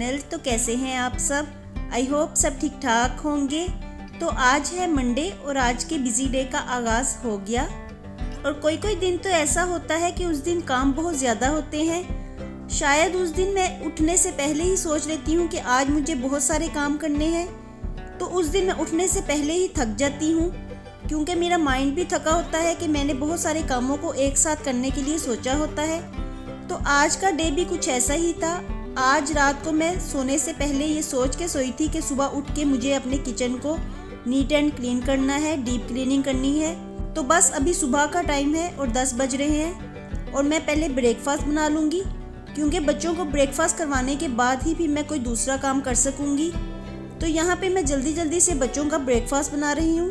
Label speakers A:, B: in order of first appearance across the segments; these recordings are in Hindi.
A: चैनल। तो कैसे हैं आप सब? आई होप सब ठीक ठाक होंगे। तो आज है मंडे और आज के बिजी डे का आगाज़ हो गया। और कोई कोई दिन तो ऐसा होता है कि उस दिन काम बहुत ज़्यादा होते हैं। शायद उस दिन मैं उठने से पहले ही सोच लेती हूँ कि आज मुझे बहुत सारे काम करने हैं, तो उस दिन मैं उठने से पहले ही थक जाती हूँ, क्योंकि मेरा माइंड भी थका होता है कि मैंने बहुत सारे कामों को एक साथ करने के लिए सोचा होता है। तो आज का डे भी कुछ ऐसा ही था। आज रात को मैं सोने से पहले ये सोच के सोई थी कि सुबह उठ के मुझे अपने किचन को नीट एंड क्लीन करना है, डीप क्लीनिंग करनी है। तो बस अभी सुबह का टाइम है और 10 बज रहे हैं और मैं पहले ब्रेकफास्ट बना लूँगी, क्योंकि बच्चों को ब्रेकफास्ट करवाने के बाद ही फिर मैं कोई दूसरा काम कर सकूँगी। तो यहाँ पे मैं जल्दी जल्दी से बच्चों का ब्रेकफास्ट बना रही हूँ।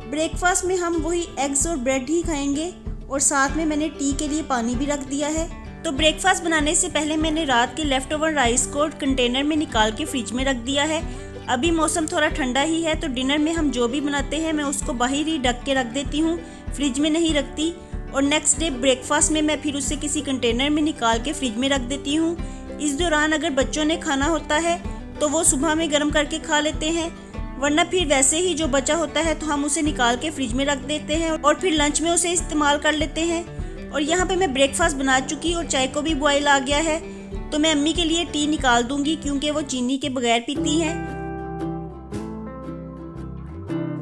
A: ब्रेकफास्ट में हम वही एग्स और ब्रेड ही खाएंगे और साथ में मैंने टी के लिए पानी भी रख दिया है। तो ब्रेकफास्ट बनाने से पहले मैंने रात के लेफ्ट ओवर राइस को कंटेनर में निकाल के फ्रिज में रख दिया है। अभी मौसम थोड़ा ठंडा ही है, तो डिनर में हम जो भी बनाते हैं मैं उसको बाहर ही ढक के रख देती हूँ, फ्रिज में नहीं रखती। और नेक्स्ट डे ब्रेकफास्ट में मैं फिर उसे किसी कंटेनर में निकाल के फ्रिज में रख देती हूँ। इस दौरान अगर बच्चों ने खाना होता है तो वो सुबह में गर्म करके खा लेते हैं, वरना फिर वैसे ही जो बचा होता है तो हम उसे निकाल के फ्रिज में रख देते हैं और फिर लंच में उसे इस्तेमाल कर लेते हैं। और यहाँ पे मैं ब्रेकफास्ट बना चुकी और चाय को भी बॉयल आ गया है, तो मैं अम्मी के लिए टी निकाल दूंगी क्योंकि वो चीनी के बगैर पीती हैं।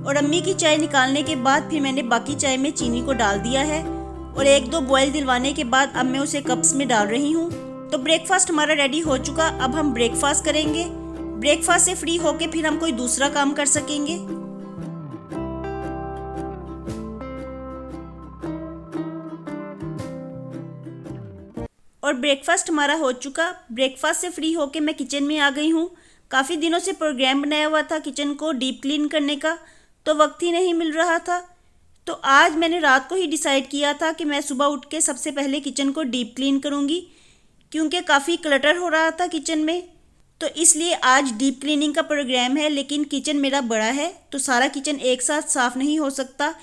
A: और अम्मी की चाय निकालने के बाद फिर मैंने बाकी चाय में चीनी को डाल दिया है और एक दो बॉयल दिलवाने के बाद अब मैं उसे कप्स में डाल रही हूँ। तो ब्रेकफास्ट हमारा रेडी हो चुका। अब हम ब्रेकफास्ट करेंगे। ब्रेकफास्ट से फ्री होके फिर हम कोई दूसरा काम कर सकेंगे। और ब्रेकफास्ट हमारा हो चुका। ब्रेकफास्ट से फ्री होके मैं किचन में आ गई हूँ। काफ़ी दिनों से प्रोग्राम बनाया हुआ था किचन को डीप क्लीन करने का, तो वक्त ही नहीं मिल रहा था। तो आज मैंने रात को ही डिसाइड किया था कि मैं सुबह उठ के सबसे पहले किचन को डीप क्लीन करूँगी, क्योंकि काफ़ी क्लटर हो रहा था किचन में। तो इसलिए आज डीप क्लीनिंग का प्रोग्राम है, लेकिन किचन मेरा बड़ा है तो सारा किचन एक साथ साफ़ नहीं हो सकता।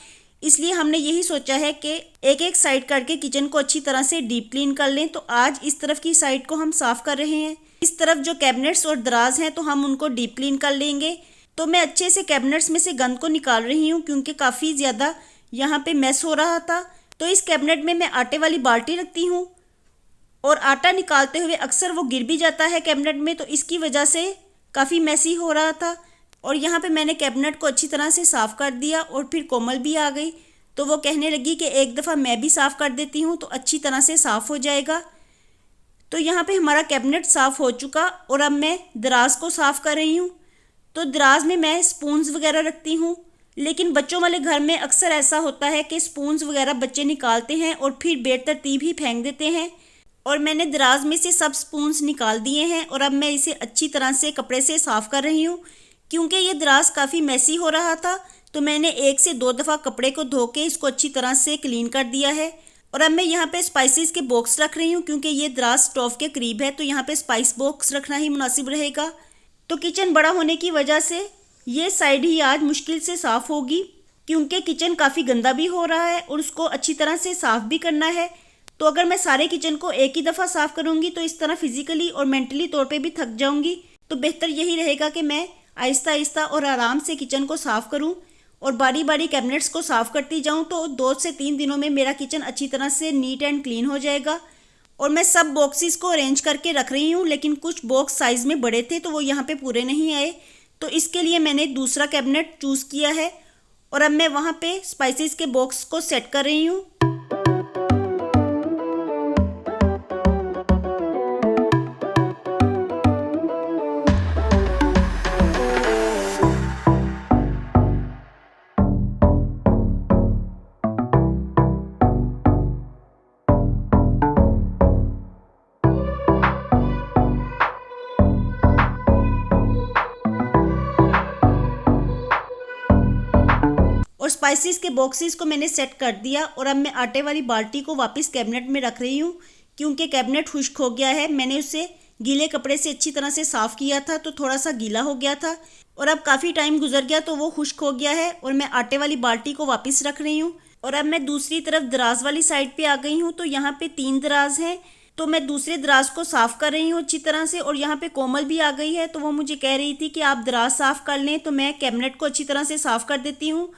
A: इसलिए हमने यही सोचा है कि एक एक साइड करके किचन को अच्छी तरह से डीप क्लीन कर लें। तो आज इस तरफ की साइड को हम साफ़ कर रहे हैं। इस तरफ जो कैबिनेट्स और दराज हैं तो हम उनको डीप क्लीन कर लेंगे। तो मैं अच्छे से कैबिनेट्स में से गंद को निकाल रही हूँ, क्योंकि काफ़ी ज़्यादा यहाँ पे मैस हो रहा था। तो इस कैबिनेट में मैं आटे वाली बाल्टी रखती हूँ और आटा निकालते हुए अक्सर वो गिर भी जाता है कैबिनेट में, तो इसकी वजह से काफ़ी मैसी हो रहा था। और यहाँ पे मैंने कैबिनेट को अच्छी तरह से साफ़ कर दिया और फिर कोमल भी आ गई, तो वो कहने लगी कि एक दफ़ा मैं भी साफ़ कर देती हूँ तो अच्छी तरह से साफ़ हो जाएगा। तो यहाँ पे हमारा कैबिनेट साफ़ हो चुका और अब मैं दराज को साफ़ कर रही हूँ। तो दराज में मैं स्पून्स वगैरह रखती हूँ, लेकिन बच्चों वाले घर में अक्सर ऐसा होता है कि स्पून्स वगैरह बच्चे निकालते हैं और फिर बेतरतीब ही फेंक देते हैं। और मैंने दराज में से सब स्पून्स निकाल दिए हैं और अब मैं इसे अच्छी तरह से कपड़े से साफ़ कर रही हूँ, क्योंकि ये दराज काफ़ी मैसी हो रहा था। तो मैंने 1 से 2 दफ़ा कपड़े को धो के इसको अच्छी तरह से क्लीन कर दिया है। और अब मैं यहाँ पे स्पाइसेस के बॉक्स रख रही हूँ, क्योंकि ये दराज स्टोव के करीब है तो यहाँ पे स्पाइस बॉक्स रखना ही मुनासिब रहेगा। तो किचन बड़ा होने की वजह से ये साइड ही आज मुश्किल से साफ़ होगी, क्योंकि किचन काफ़ी गंदा भी हो रहा है और उसको अच्छी तरह से साफ़ भी करना है। तो अगर मैं सारे किचन को एक ही दफ़ा साफ़ करूँगी तो इस तरह फिजिकली और मेंटली तौर पे भी थक जाऊँगी। तो बेहतर यही रहेगा कि मैं आहिस्ता आहिस्ता और आराम से किचन को साफ़ करूँ और बारी बारी कैबिनेट्स को साफ़ करती जाऊँ। तो 2 से 3 दिनों में मेरा किचन अच्छी तरह से नीट एंड क्लीन हो जाएगा। और मैं सब बॉक्सेस को अरेंज करके रख रही हूँ, लेकिन कुछ बॉक्स साइज़ में बड़े थे तो वो यहाँ पे पूरे नहीं आए, तो इसके लिए मैंने दूसरा कैबिनेट चूज़ किया है और अब मैं वहाँ पे स्पाइसेस के बॉक्स को सेट कर रही हूँ। और स्पाइसेस के बॉक्सेस को मैंने सेट कर दिया और अब मैं आटे वाली बाल्टी को वापस कैबिनेट में रख रही हूँ, क्योंकि कैबिनेट खुश्क हो गया है। मैंने उसे गीले कपड़े से अच्छी तरह से साफ़ किया था तो थोड़ा सा गीला हो गया था और अब काफ़ी टाइम गुजर गया तो वो खुश्क हो गया है और मैं आटे वाली बाल्टी को वापस रख रही हूँ। और अब मैं दूसरी तरफ दराज वाली साइड पे आ गई हूँ। तो यहाँ पे 3 दराज हैं तो मैं दूसरे दराज को साफ़ कर रही हूँ अच्छी तरह से। और यहाँ पे कोमल भी आ गई है, तो वो मुझे कह रही थी कि आप दराज साफ़ कर लें, तो मैं कैबिनेट को अच्छी तरह से साफ़ कर देती हूँ।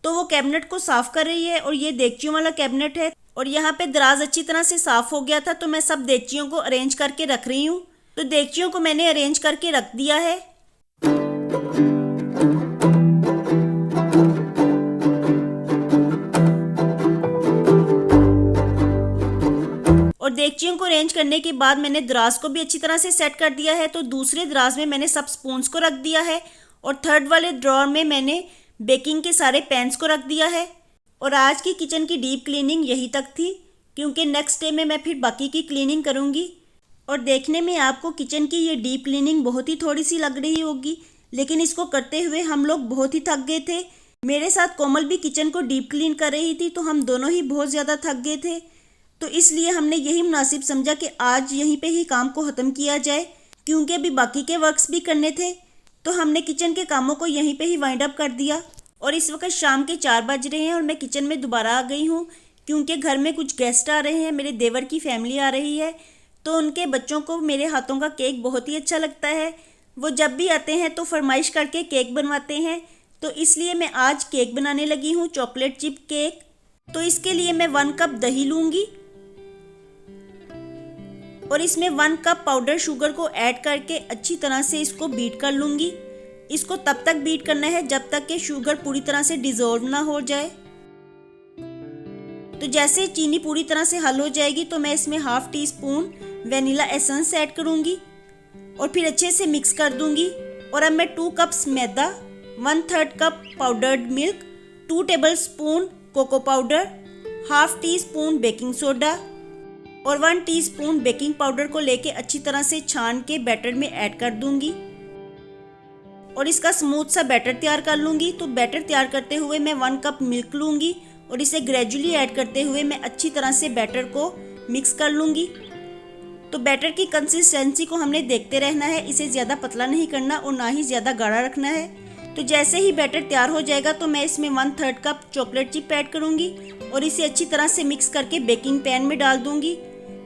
A: तो वो कैबिनेट को साफ़ कर रही है और ये देगचियों वाला कैबिनेट है। और यहाँ पे दराज अच्छी तरह से साफ़ हो गया था, तो मैं सब देगचियों को अरेंज करके रख रही हूँ। तो देगचियों को मैंने अरेंज करके रख दिया है। और देगचियों को अरेंज करने के बाद मैंने दराज को भी अच्छी तरह से सेट कर दिया है। तो दूसरे दराज में मैंने सब स्पून्स को रख दिया है और थर्ड वाले ड्रॉर में मैंने बेकिंग के सारे पैन्स को रख दिया है। और आज की किचन की डीप क्लीनिंग यही तक थी, क्योंकि नेक्स्ट डे में मैं फिर बाकी की क्लीनिंग करूँगी। और देखने में आपको किचन की ये डीप क्लीनिंग बहुत ही थोड़ी सी लग रही होगी, लेकिन इसको करते हुए हम लोग बहुत ही थक गए थे। मेरे साथ कोमल भी किचन को डीप क्लीन कर रही थी, तो हम दोनों ही बहुत ज़्यादा थक गए थे। तो इसलिए हमने यही मुनासिब समझा कि आज यहीं पे ही काम को ख़त्म किया जाए, क्योंकि अभी बाकी के वर्क्स भी करने थे। तो हमने किचन के कामों को यहीं पे ही वाइंड अप कर दिया। और इस वक्त शाम के 4 बज रहे हैं और मैं किचन में दोबारा आ गई हूँ, क्योंकि घर में कुछ गेस्ट आ रहे हैं। मेरे देवर की फैमिली आ रही है, तो उनके बच्चों को मेरे हाथों का केक बहुत ही अच्छा लगता है। वो जब भी आते हैं तो फरमाइश करके केक बनवाते हैं। तो इसलिए मैं आज केक बनाने लगी हूँ, चॉकलेट चिप केक। तो इसके लिए मैं 1 कप दही लूँगी और इसमें 1 कप पाउडर शुगर को ऐड करके अच्छी तरह से इसको बीट कर लूँगी। इसको तब तक बीट करना है जब तक कि शुगर पूरी तरह से डिज़ोल्व ना हो जाए। तो जैसे चीनी पूरी तरह से हल हो जाएगी तो मैं इसमें ½ tea spoon vanilla essence add करूँगी और फिर अच्छे से मिक्स कर दूँगी। और अब मैं 2 कप्स मैदा, 1/3 cup powdered milk, 2 tablespoon cocoa powder, ½ teaspoon baking soda और 1 टीस्पून बेकिंग पाउडर को लेके अच्छी तरह से छान के बैटर में ऐड कर दूँगी और इसका स्मूथ सा बैटर तैयार कर लूँगी। तो बैटर तैयार करते हुए मैं 1 कप मिल्क लूँगी और इसे ग्रेजुअली ऐड करते हुए मैं अच्छी तरह से बैटर को मिक्स कर लूँगी। तो बैटर की कंसिस्टेंसी को हमने देखते रहना है, इसे ज़्यादा पतला नहीं करना और ना ही ज़्यादा गाढ़ा रखना है। तो जैसे ही बैटर तैयार हो जाएगा तो मैं इसमें 1/3 कप चॉकलेट चिप ऐड करूँगी और इसे अच्छी तरह से मिक्स करके बेकिंग पैन में डाल दूँगी।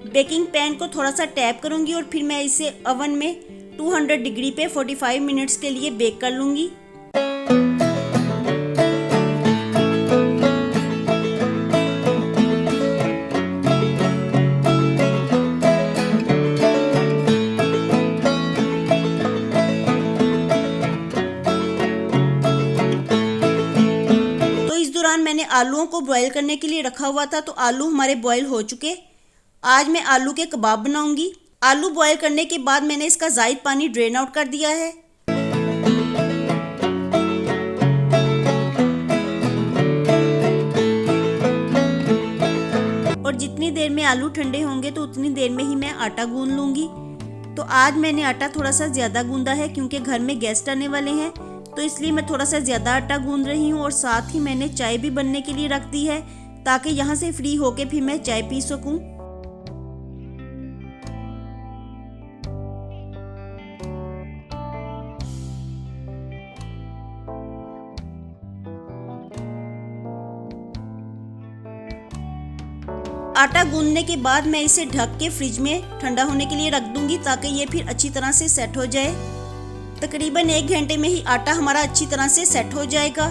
A: बेकिंग पैन को थोड़ा सा टैप करूँगी और फिर मैं इसे ओवन में 200 डिग्री पे 45 मिनट्स के लिए बेक कर लूँगी। तो इस दौरान मैंने आलूओं को बॉईल करने के लिए रखा हुआ था, तो आलू हमारे बॉईल हो चुके। आज मैं आलू के कबाब बनाऊंगी। आलू बॉईल करने के बाद मैंने इसका ज़ायद पानी ड्रेन आउट कर दिया है। और जितनी देर में आलू ठंडे होंगे तो उतनी देर में ही मैं आटा गूंद लूँगी। तो आज मैंने आटा थोड़ा सा ज़्यादा गूंदा है, क्योंकि घर में गेस्ट आने वाले हैं, तो इसलिए मैं थोड़ा सा ज़्यादा आटा गूंद रही हूँ। और साथ ही मैंने चाय भी बनने के लिए रख दी है, ताकि यहाँ से फ्री होके फिर मैं चाय पी सकूँ। आटा गूंदने के बाद मैं इसे ढक के फ्रिज में ठंडा होने के लिए रख दूंगी, ताकि ये फिर अच्छी तरह से सेट हो जाए। तकरीबन 1 घंटे में ही आटा हमारा अच्छी तरह से सेट हो जाएगा।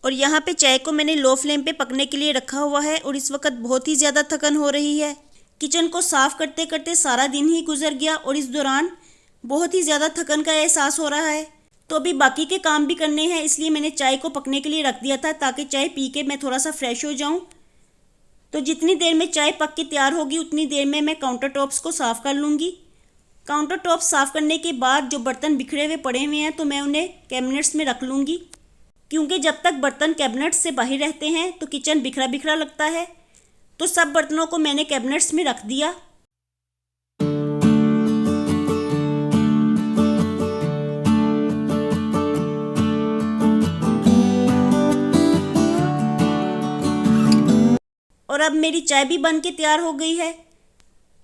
A: और यहाँ पे चाय को मैंने लो फ्लेम पे पकने के लिए रखा हुआ है और इस वक्त बहुत ही ज़्यादा थकन हो रही है। किचन को साफ़ करते करते सारा दिन ही गुजर गया और इस दौरान बहुत ही ज़्यादा थकन का एहसास हो रहा है। तो अभी बाकी के काम भी करने हैं, इसलिए मैंने चाय को पकने के लिए रख दिया था, ताकि चाय पी के मैं थोड़ा सा फ्रेश हो जाऊं। तो जितनी देर में चाय पक के तैयार होगी उतनी देर में मैं काउंटर टॉप्स को साफ़ कर लूँगी। काउंटर टॉप साफ़ करने के बाद जो बर्तन बिखरे हुए पड़े हुए हैं तो मैं उन्हें कैबिनेट्स में रख लूँगी, क्योंकि जब तक बर्तन कैबिनेट्स से बाहर रहते हैं तो किचन बिखरा बिखरा लगता है। तो सब बर्तनों को मैंने कैबिनेट्स में रख दिया। और अब मेरी चाय भी बन के तैयार हो गई है।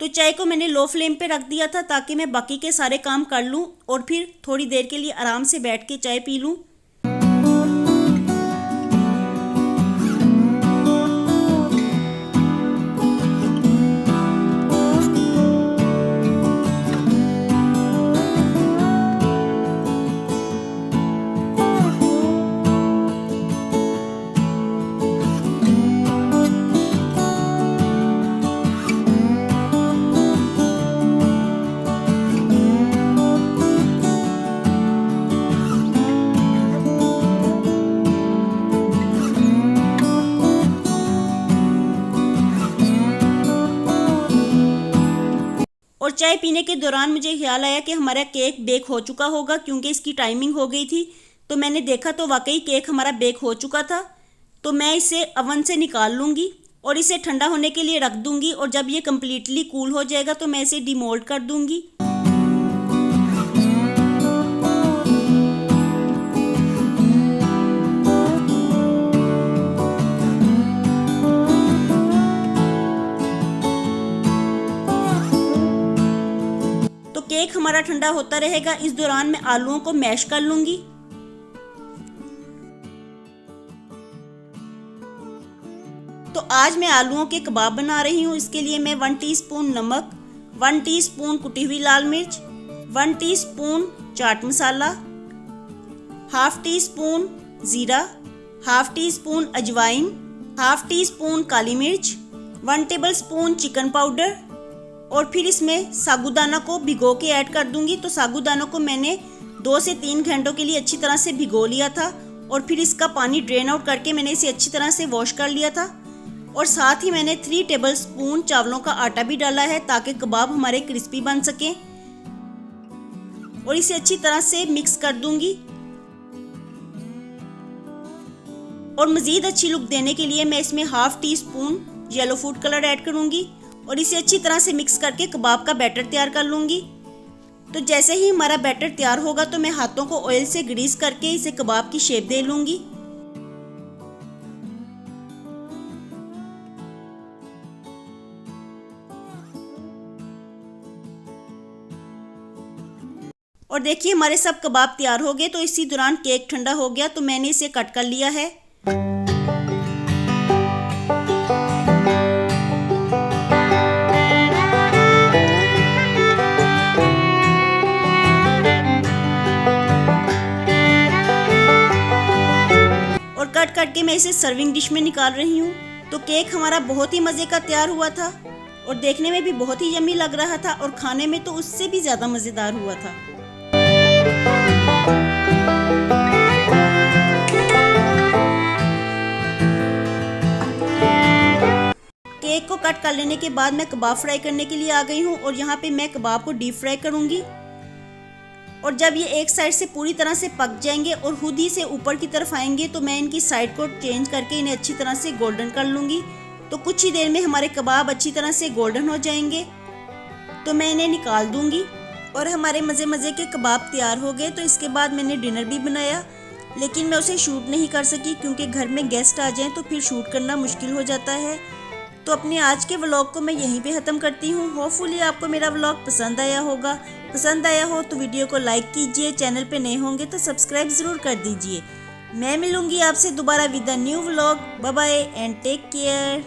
A: तो चाय को मैंने लो फ्लेम पे रख दिया था, ताकि मैं बाकी के सारे काम कर लूँ और फिर थोड़ी देर के लिए आराम से बैठ के चाय पी लूँ। और चाय पीने के दौरान मुझे ख्याल आया कि हमारा केक बेक हो चुका होगा, क्योंकि इसकी टाइमिंग हो गई थी। तो मैंने देखा तो वाकई केक हमारा बेक हो चुका था। तो मैं इसे अवन से निकाल लूँगी और इसे ठंडा होने के लिए रख दूँगी, और जब ये कम्प्लीटली कूल हो जाएगा तो मैं इसे डिमोल्ड कर दूँगी। तो केक हमारा ठंडा होता रहेगा, इस दौरान मैं आलूओं को मैश कर लूँगी। तो आज मैं आलूओं के कबाब बना रही हूँ। इसके लिए मैं 1 टीस्पून नमक, 1 टीस्पून कुटी हुई लाल मिर्च, 1 teaspoon chaat masala, half tea spoon ज़ीरा, हाफ टी स्पून अजवाइन, हाफ टी स्पून काली मिर्च, 1 टेबल स्पून चिकन पाउडर, और फिर इसमें साबूदाना को भिगो के ऐड कर दूंगी। तो साबूदाना को मैंने 2 से 3 घंटों के लिए अच्छी तरह से भिगो लिया था, और फिर इसका पानी ड्रेन आउट करके मैंने इसे अच्छी तरह से वॉश कर लिया था। और साथ ही मैंने 3 टेबल स्पून चावलों का आटा भी डाला है, ताकि कबाब हमारे क्रिस्पी बन सकें। और इसे अच्छी तरह से मिक्स कर दूंगी। और मज़ीद अच्छी लुक देने के लिए मैं इसमें half tea spoon yellow food colour add करूंगी, और इसे अच्छी तरह से मिक्स करके कबाब का बैटर तैयार कर लूंगी। तो जैसे ही हमारा बैटर तैयार होगा तो मैं हाथों को ऑयल से ग्रीस करके इसे कबाब की शेप दे लूंगी। और देखिए हमारे सब कबाब तैयार हो गए। तो इसी दौरान केक ठंडा हो गया, तो मैंने इसे कट कर लिया है। और कट करके मैं इसे सर्विंग डिश में निकाल रही हूँ। तो केक हमारा बहुत ही मज़े का तैयार हुआ था, और देखने में भी बहुत ही यम्मी लग रहा था, और खाने में तो उससे भी ज़्यादा मज़ेदार हुआ था। केक को कट कर लेने के बाद मैं कबाब फ्राई करने के लिए आ गई हूँ, और यहाँ पे मैं कबाब को डीप फ्राई करूँगी। और जब ये एक साइड से पूरी तरह से पक जाएंगे और खुद ही से ऊपर की तरफ आएंगे, तो मैं इनकी साइड को चेंज करके इन्हें अच्छी तरह से गोल्डन कर लूँगी। तो कुछ ही देर में हमारे कबाब अच्छी तरह से गोल्डन हो जाएंगे, तो मैं इन्हें निकाल दूँगी। और हमारे मज़े मज़े के कबाब तैयार हो गए। तो इसके बाद मैंने डिनर भी बनाया, लेकिन मैं उसे शूट नहीं कर सकी, क्योंकि घर में गेस्ट आ जाएं तो फिर शूट करना मुश्किल हो जाता है। तो अपने आज के व्लॉग को मैं यहीं पे ख़त्म करती हूँ। होपफुली आपको मेरा व्लॉग पसंद आया होगा। पसंद आया हो तो वीडियो को लाइक कीजिए, चैनल पे नए होंगे तो सब्सक्राइब ज़रूर कर दीजिए। मैं मिलूँगी आपसे दोबारा with a new vlog. Bye bye and take care.